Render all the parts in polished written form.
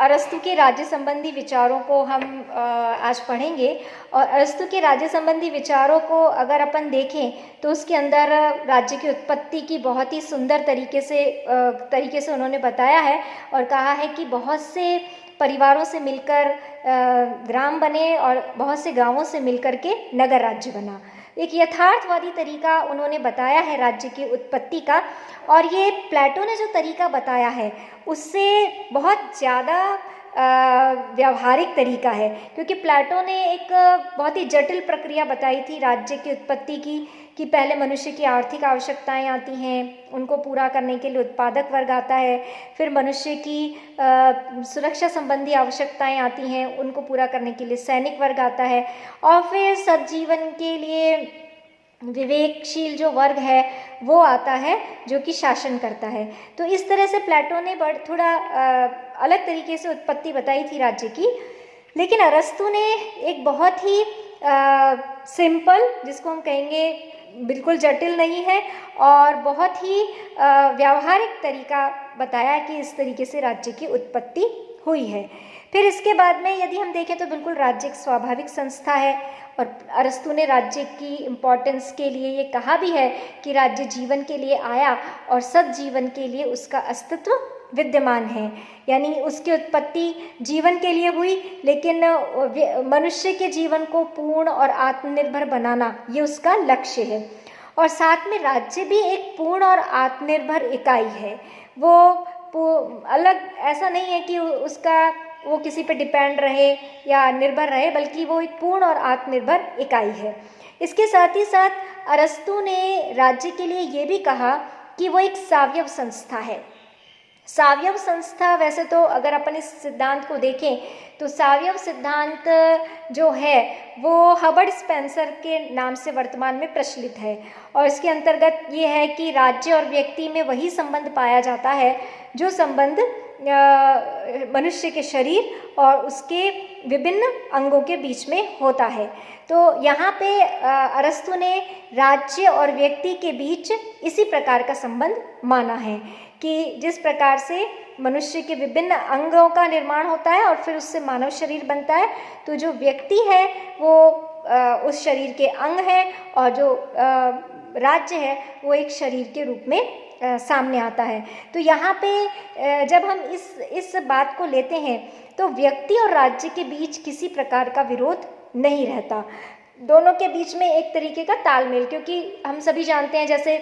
अरस्तु के राज्य संबंधी विचारों को हम आज पढ़ेंगे। और अरस्तु के राज्य संबंधी विचारों को अगर अपन देखें तो उसके अंदर राज्य की उत्पत्ति की बहुत ही सुंदर तरीके से उन्होंने बताया है और कहा है कि बहुत से परिवारों से मिलकर ग्राम बने और बहुत से गांवों से मिलकर के नगर राज्य बना। एक यथार्थवादी तरीका उन्होंने बताया है राज्य की उत्पत्ति का। और ये प्लेटो ने जो तरीका बताया है उससे बहुत ज़्यादा व्यावहारिक तरीका है, क्योंकि प्लेटो ने एक बहुत ही जटिल प्रक्रिया बताई थी राज्य की उत्पत्ति की, कि पहले मनुष्य की आर्थिक आवश्यकताएं आती हैं, उनको पूरा करने के लिए उत्पादक वर्ग आता है, फिर मनुष्य की सुरक्षा संबंधी आवश्यकताएं आती हैं, उनको पूरा करने के लिए सैनिक वर्ग आता है, और फिर सज्जीवन के लिए विवेकशील जो वर्ग है वो आता है जो कि शासन करता है। तो इस तरह से प्लेटो ने थोड़ा अलग तरीके से उत्पत्ति बताई थी राज्य की। लेकिन अरस्तु ने एक बहुत ही सिंपल, जिसको हम कहेंगे बिल्कुल जटिल नहीं है, और बहुत ही व्यावहारिक तरीका बताया कि इस तरीके से राज्य की उत्पत्ति हुई है। फिर इसके बाद में यदि हम देखें तो बिल्कुल राज्य एक स्वाभाविक संस्था है, और अरस्तु ने राज्य की इम्पोर्टेंस के लिए ये कहा भी है कि राज्य जीवन के लिए आया और सद्जीवन के लिए उसका अस्तित्व विद्यमान है। यानी उसकी उत्पत्ति जीवन के लिए हुई, लेकिन मनुष्य के जीवन को पूर्ण और आत्मनिर्भर बनाना ये उसका लक्ष्य है। और साथ में राज्य भी एक पूर्ण और आत्मनिर्भर इकाई है। वो अलग ऐसा नहीं है कि वो किसी पे डिपेंड रहे या निर्भर रहे, बल्कि वो एक पूर्ण और आत्मनिर्भर इकाई है। इसके साथ ही साथ अरस्तु ने राज्य के लिए ये भी कहा कि वो एक सावयव संस्था है। सावयव संस्था, वैसे तो अगर अपन इस सिद्धांत को देखें तो सावयव सिद्धांत जो है वो हबर्ट स्पेंसर के नाम से वर्तमान में प्रचलित है, और इसके अंतर्गत ये है कि राज्य और व्यक्ति में वही संबंध पाया जाता है जो संबंध मनुष्य के शरीर और उसके विभिन्न अंगों के बीच में होता है। तो यहाँ पे अरस्तु ने राज्य और व्यक्ति के बीच इसी प्रकार का संबंध माना है कि जिस प्रकार से मनुष्य के विभिन्न अंगों का निर्माण होता है और फिर उससे मानव शरीर बनता है, तो जो व्यक्ति है वो उस शरीर के अंग है, और जो राज्य है वो एक शरीर के रूप में सामने आता है। तो यहाँ पे जब हम इस बात को लेते हैं तो व्यक्ति और राज्य के बीच किसी प्रकार का विरोध नहीं रहता, दोनों के बीच में एक तरीके का तालमेल। क्योंकि हम सभी जानते हैं, जैसे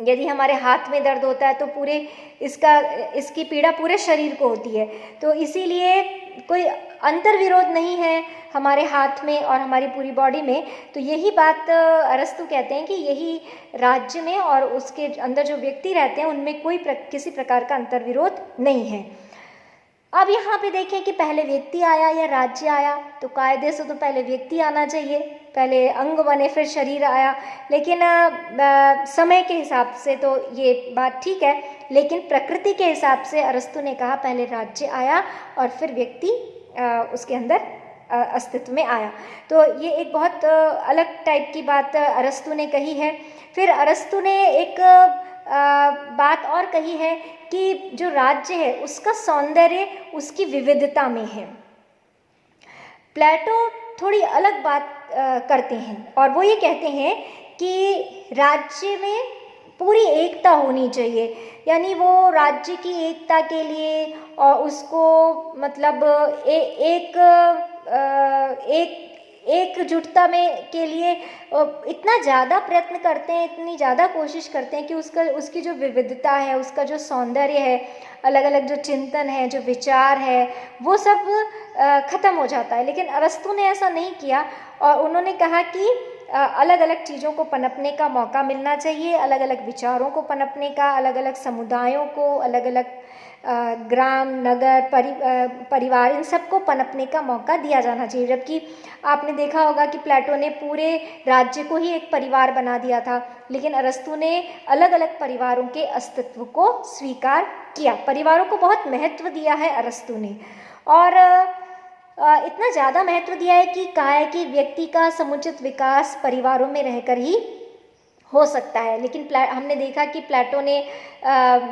यदि हमारे हाथ में दर्द होता है तो पूरे इसकी पीड़ा पूरे शरीर को होती है, तो इसीलिए कोई अंतर विरोध नहीं है हमारे हाथ में और हमारी पूरी बॉडी में। तो यही बात अरस्तु कहते हैं कि यही राज्य में और उसके अंदर जो व्यक्ति रहते हैं उनमें किसी प्रकार का अंतर विरोध नहीं है। अब यहाँ पे देखें कि पहले व्यक्ति आया या राज्य आया, तो कायदे से तो पहले व्यक्ति आना चाहिए, पहले अंग बने फिर शरीर आया। लेकिन समय के हिसाब से तो ये बात ठीक है, लेकिन प्रकृति के हिसाब से अरस्तु ने कहा पहले राज्य आया और फिर व्यक्ति उसके अंदर अस्तित्व में आया। तो ये एक बहुत अलग टाइप की बात अरस्तु ने कही है। फिर अरस्तु ने एक बात और कही है कि जो राज्य है उसका सौंदर्य उसकी विविधता में है। प्लेटो थोड़ी अलग बात करते हैं और वो ये कहते हैं कि राज्य में पूरी एकता होनी चाहिए, यानी वो राज्य की एकता के लिए और उसको मतलब एकजुटता में के लिए इतना ज़्यादा प्रयत्न करते हैं, इतनी ज़्यादा कोशिश करते हैं कि उसकी जो विविधता है, उसका जो सौंदर्य है, अलग अलग जो चिंतन है, जो विचार है, वो सब ख़त्म हो जाता है। लेकिन अरस्तु ने ऐसा नहीं किया और उन्होंने कहा कि अलग अलग चीज़ों को पनपने का मौका मिलना चाहिए, अलग अलग विचारों को पनपने का, अलग अलग समुदायों को, अलग अलग ग्राम, नगर, परिवार, इन सबको पनपने का मौका दिया जाना चाहिए। जबकि आपने देखा होगा कि प्लेटो ने पूरे राज्य को ही एक परिवार बना दिया था, लेकिन अरस्तु ने अलग अलग परिवारों के अस्तित्व को स्वीकार किया। परिवारों को बहुत महत्व दिया है अरस्तु ने, और इतना ज़्यादा महत्व दिया है कि कहा है कि व्यक्ति का समुचित विकास परिवारों में रहकर ही हो सकता है। लेकिन हमने देखा कि प्लेटो ने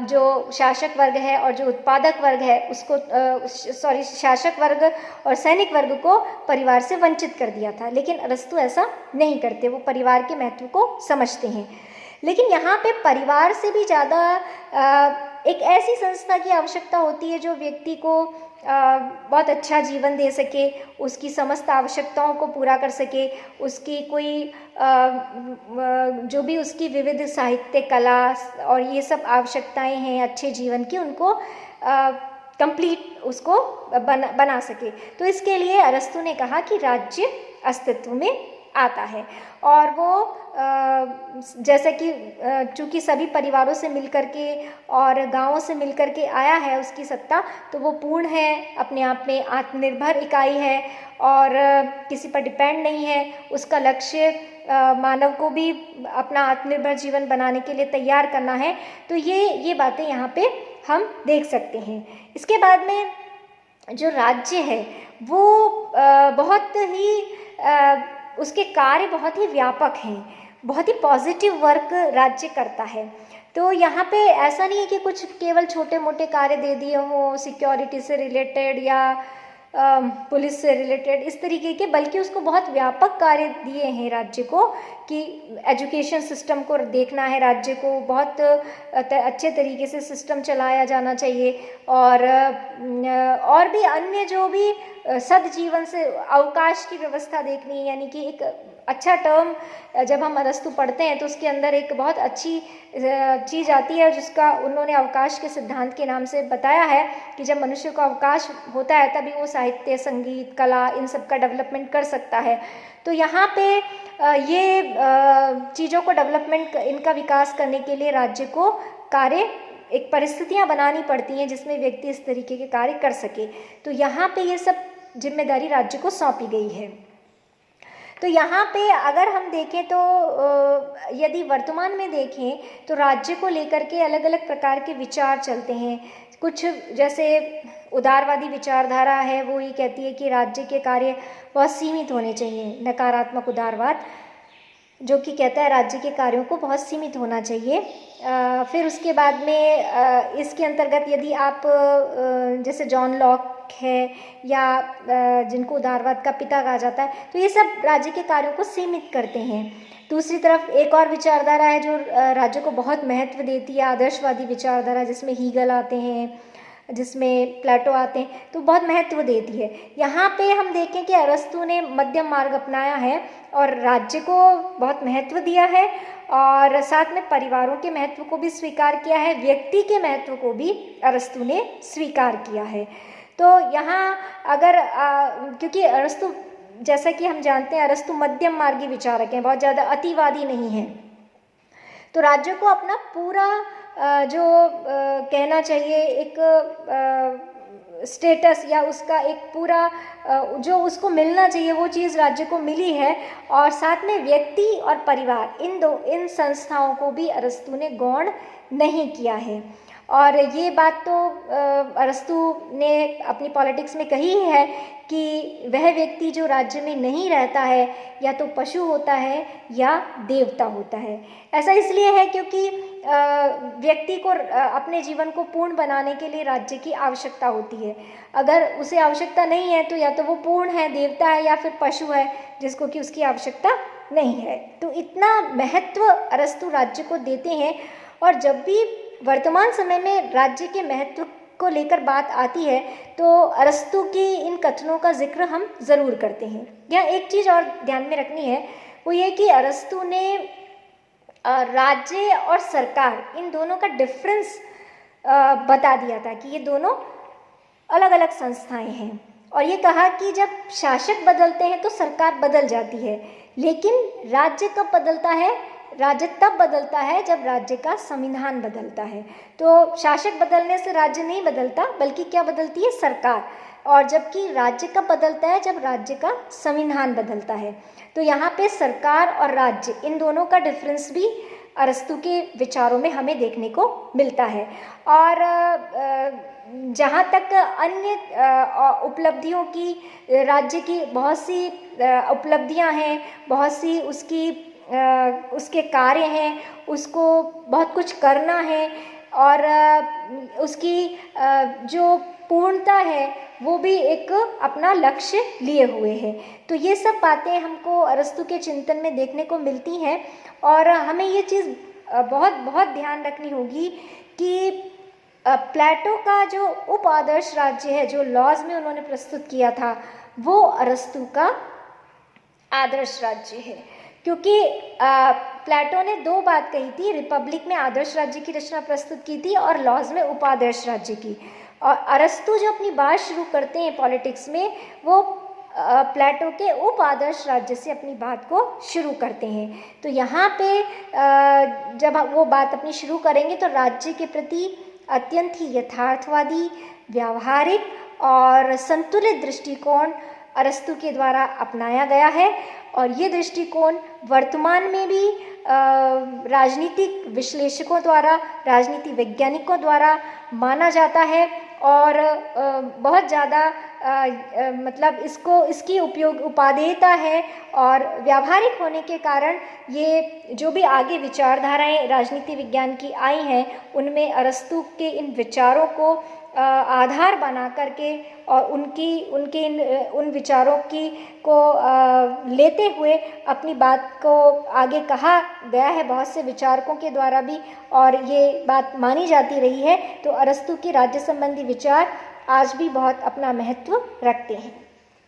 जो शासक वर्ग है और जो उत्पादक वर्ग है उसको शासक वर्ग और सैनिक वर्ग को परिवार से वंचित कर दिया था। लेकिन अरस्तु ऐसा नहीं करते, वो परिवार के महत्व को समझते हैं। लेकिन यहाँ पे परिवार से भी ज़्यादा एक ऐसी संस्था की आवश्यकता होती है जो व्यक्ति को बहुत अच्छा जीवन दे सके, उसकी समस्त आवश्यकताओं को पूरा कर सके, उसकी कोई जो भी उसकी विविध साहित्य, कला और ये सब आवश्यकताएं हैं अच्छे जीवन की, उनको कंप्लीट उसको बना सके। तो इसके लिए अरस्तु ने कहा कि राज्य अस्तित्व में आता है। और वो जैसे कि चूँकि सभी परिवारों से मिलकर के और गांवों से मिलकर के आया है उसकी सत्ता, तो वो पूर्ण है, अपने आप में आत्मनिर्भर इकाई है और किसी पर डिपेंड नहीं है। उसका लक्ष्य मानव को भी अपना आत्मनिर्भर जीवन बनाने के लिए तैयार करना है। तो ये बातें यहाँ पे हम देख सकते हैं। इसके बाद में जो राज्य है वो बहुत ही उसके कार्य बहुत ही व्यापक हैं, बहुत ही पॉजिटिव वर्क राज्य करता है। तो यहाँ पे ऐसा नहीं है कि कुछ केवल छोटे मोटे कार्य दे दिए हों सिक्योरिटी से रिलेटेड या पुलिस से रिलेटेड इस तरीके के, बल्कि उसको बहुत व्यापक कार्य दिए हैं राज्य को कि एजुकेशन सिस्टम को देखना है, राज्य को बहुत अच्छे तरीके से सिस्टम चलाया जाना चाहिए और भी अन्य जो भी सदजीवन से अवकाश की व्यवस्था देखनी है। यानी कि एक अच्छा टर्म जब हम अरस्तु पढ़ते हैं तो उसके अंदर एक बहुत अच्छी चीज़ आती है जिसका उन्होंने अवकाश के सिद्धांत के नाम से बताया है कि जब मनुष्य को अवकाश होता है तभी वो साहित्य, संगीत, कला इन सब का डेवलपमेंट कर सकता है। तो यहाँ पे ये चीज़ों को डेवलपमेंट, इनका विकास करने के लिए राज्य को कार्य एक परिस्थितियाँ बनानी पड़ती हैं जिसमें व्यक्ति इस तरीके के कार्य कर सके। तो यहाँ पे ये सब जिम्मेदारी राज्य को सौंपी गई है। तो यहाँ पे अगर हम देखें तो यदि वर्तमान में देखें तो राज्य को लेकर के अलग अलग प्रकार के विचार चलते हैं। कुछ जैसे उदारवादी विचारधारा है वो ये कहती है कि राज्य के कार्य बहुत सीमित होने चाहिए, नकारात्मक उदारवाद जो कि कहता है राज्य के कार्यों को बहुत सीमित होना चाहिए। फिर उसके बाद में इसके अंतर्गत यदि आप जैसे जॉन लॉक है या जिनको उदारवाद का पिता कहा जाता है, तो ये सब राज्य के कार्यों को सीमित करते हैं। दूसरी तरफ एक और विचारधारा है जो राज्य को बहुत महत्व देती है, आदर्शवादी विचारधारा, जिसमें हीगल आते हैं, जिसमें प्लेटो आते हैं, तो बहुत महत्व देती है। यहाँ पे हम देखें कि अरस्तु ने मध्यम मार्ग अपनाया है और राज्य को बहुत महत्व दिया है और साथ में परिवारों के महत्व को भी स्वीकार किया है, व्यक्ति के महत्व को भी अरस्तु ने स्वीकार किया है। तो यहाँ अगर क्योंकि अरस्तु, जैसा कि हम जानते हैं, अरस्तु मध्यम मार्गी विचारक हैं, बहुत ज़्यादा अतिवादी नहीं हैं। तो राज्य को अपना पूरा जो कहना चाहिए एक स्टेटस या उसका एक पूरा जो उसको मिलना चाहिए वो चीज़ राज्य को मिली है। और साथ में व्यक्ति और परिवार इन संस्थाओं को भी अरस्तु ने गौण नहीं किया है। और ये बात तो अरस्तु ने अपनी पॉलिटिक्स में कही है कि वह व्यक्ति जो राज्य में नहीं रहता है या तो पशु होता है या देवता होता है। ऐसा इसलिए है क्योंकि व्यक्ति को अपने जीवन को पूर्ण बनाने के लिए राज्य की आवश्यकता होती है। अगर उसे आवश्यकता नहीं है तो या तो वो पूर्ण है, देवता है, या फिर पशु है जिसको कि उसकी आवश्यकता नहीं है। तो इतना महत्व अरस्तु राज्य को देते हैं। और जब भी वर्तमान समय में राज्य के महत्व को लेकर बात आती है तो अरस्तु की इन कथनों का जिक्र हम ज़रूर करते हैं। यहाँ एक चीज़ और ध्यान में रखनी है, वो ये कि अरस्तु ने राज्य और सरकार इन दोनों का डिफरेंस बता दिया था कि ये दोनों अलग अलग संस्थाएं हैं। और ये कहा कि जब शासक बदलते हैं तो सरकार बदल जाती है, लेकिन राज्य कब बदलता है? राज्य तब बदलता है जब राज्य का संविधान बदलता है। तो शासक बदलने से राज्य नहीं बदलता, बल्कि क्या बदलती है? सरकार। और जबकि राज्य कब बदलता है? जब राज्य का संविधान बदलता है। तो यहाँ पे सरकार और राज्य इन दोनों का डिफरेंस भी अरस्तु के विचारों में हमें देखने को मिलता है। और जहाँ तक अन्य उपलब्धियों की, राज्य की बहुत सी उपलब्धियाँ हैं, बहुत सी उसकी उसके कार्य हैं, उसको बहुत कुछ करना है और उसकी जो पूर्णता है वो भी एक अपना लक्ष्य लिए हुए है। तो ये सब बातें हमको अरस्तु के चिंतन में देखने को मिलती हैं और हमें ये चीज़ बहुत बहुत ध्यान रखनी होगी कि प्लेटो का जो उप आदर्श राज्य है, जो लॉज में उन्होंने प्रस्तुत किया था, वो अरस्तु का आदर्श राज्य है। क्योंकि प्लेटो ने दो बात कही थी, रिपब्लिक में आदर्श राज्य की रचना प्रस्तुत की थी और लॉज में उपादर्श राज्य की। और अरस्तु जो अपनी बात शुरू करते हैं पॉलिटिक्स में, वो प्लेटो के उप आदर्श राज्य से अपनी बात को शुरू करते हैं। तो यहाँ पे जब वो बात अपनी शुरू करेंगे तो राज्य के प्रति अत्यंत ही यथार्थवादी, व्यावहारिक और संतुलित दृष्टिकोण अरस्तु के द्वारा अपनाया गया है। और ये दृष्टिकोण वर्तमान में भी राजनीतिक विश्लेषकों द्वारा, राजनीति वैज्ञानिकों द्वारा माना जाता है और बहुत ज़्यादा मतलब इसकी उपादेयता है और व्यावहारिक होने के कारण ये जो भी आगे विचारधाराएं राजनीति विज्ञान की आई हैं, उनमें अरस्तु के इन विचारों को आधार बना करके और उन विचारों को लेते हुए अपनी बात को आगे कहा गया है बहुत से विचारकों के द्वारा भी, और ये बात मानी जाती रही है। तो अरस्तु के राज्य संबंधी विचार आज भी बहुत अपना महत्व रखते हैं।